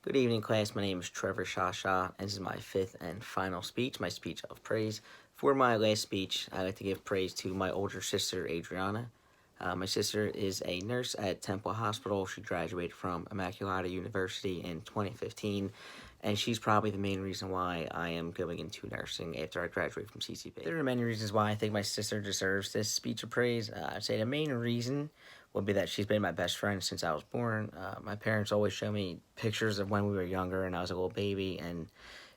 Good evening, class. My name is Trevor Shasha, and this is my fifth and final speech, my speech of praise. For my last speech, I'd like to give praise to my older sister, Adriana. My sister is a nurse at Temple Hospital. She graduated from Immaculata University in 2015, and she's probably the main reason why I am going into nursing after I graduate from CCP. There are many reasons why I think my sister deserves this speech of praise. I'd say the main reason would be that she's been my best friend since I was born. My parents always show me pictures of when we were younger and I was a little baby, and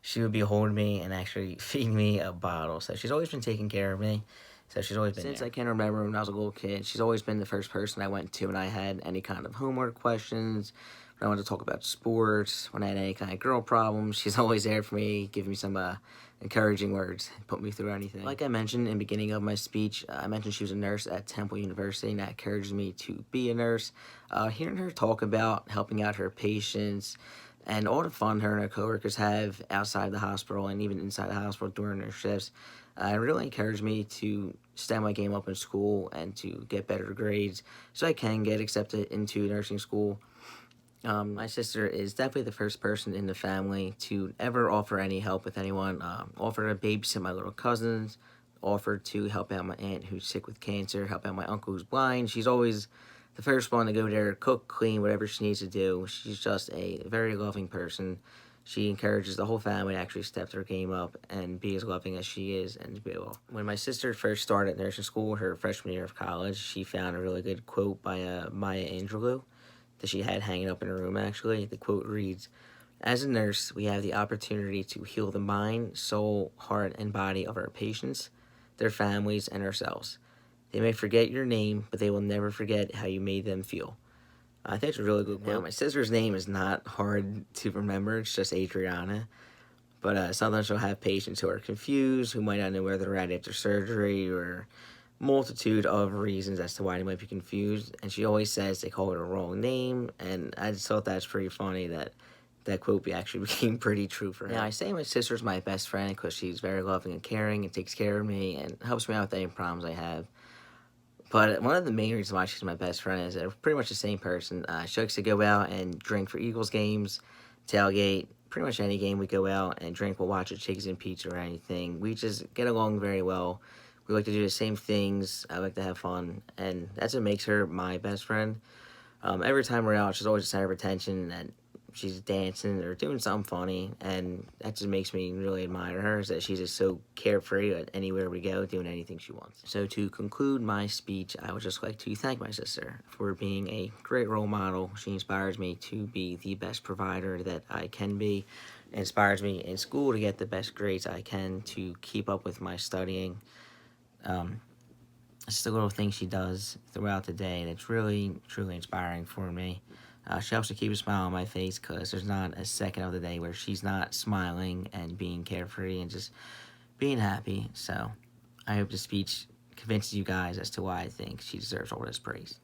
she would be holding me and actually feeding me a bottle. So she's always been taking care of me. So she's always been since there. I can remember when I was a little kid. She's always been the first person I went to when I had any kind of homework questions, when I wanted to talk about sports, when I had any kind of girl problems. She's always there for me, giving me some encouraging words, put me through anything. Like I mentioned in the beginning of my speech, I mentioned she was a nurse at Temple University, and that encourages me to be a nurse. Hearing her talk about helping out her patients and all the fun her and her coworkers have outside the hospital and even inside the hospital during their shifts, it really encouraged me to step my game up in school and to get better grades so I can get accepted into nursing school. My sister is definitely the first person in the family to ever offer any help with anyone. Offered to babysit my little cousins, offered to help out my aunt who's sick with cancer, help out my uncle who's blind. She's always the first one to go there, cook, clean, whatever she needs to do. She's just a very loving person. She encourages the whole family to actually step their game up and be as loving as she is and be able. When my sister first started nursing school, her freshman year of college, she found a really good quote by Maya Angelou that she had hanging up in her room, actually. The quote reads, "As a nurse, we have the opportunity to heal the mind, soul, heart, and body of our patients, their families, and ourselves. They may forget your name, but they will never forget how you made them feel." I think it's a really good quote. Now, my sister's name is not hard to remember. It's just Adriana. But sometimes she'll have patients who are confused, who might not know where they're at after surgery, or multitude of reasons as to why they might be confused. And she always says they call her the wrong name. And I just thought that's pretty funny that that quote actually became pretty true for her. Now, I say my sister's my best friend because she's very loving and caring and takes care of me and helps me out with any problems I have. But one of the main reasons why she's my best friend is that we're pretty much the same person. She likes to go out and drink for Eagles games, tailgate, pretty much any game we go out and drink. We'll watch a Chicken and Pizza or anything. We just get along very well. We like to do the same things. I like to have fun, and that's what makes her my best friend. Every time we're out, she's always the center of attention, and she's dancing or doing something funny, and that just makes me really admire her, is that she's just so carefree at anywhere we go, doing anything she wants. So to conclude my speech, I would just like to thank my sister for being a great role model. She inspires me to be the best provider that I can be, inspires me in school to get the best grades I can, to keep up with my studying. It's the little things she does throughout the day that's really, truly inspiring for me. She helps to keep a smile on my face because there's not a second of the day where she's not smiling and being carefree and just being happy. So I hope the speech convinces you guys as to why I think she deserves all this praise.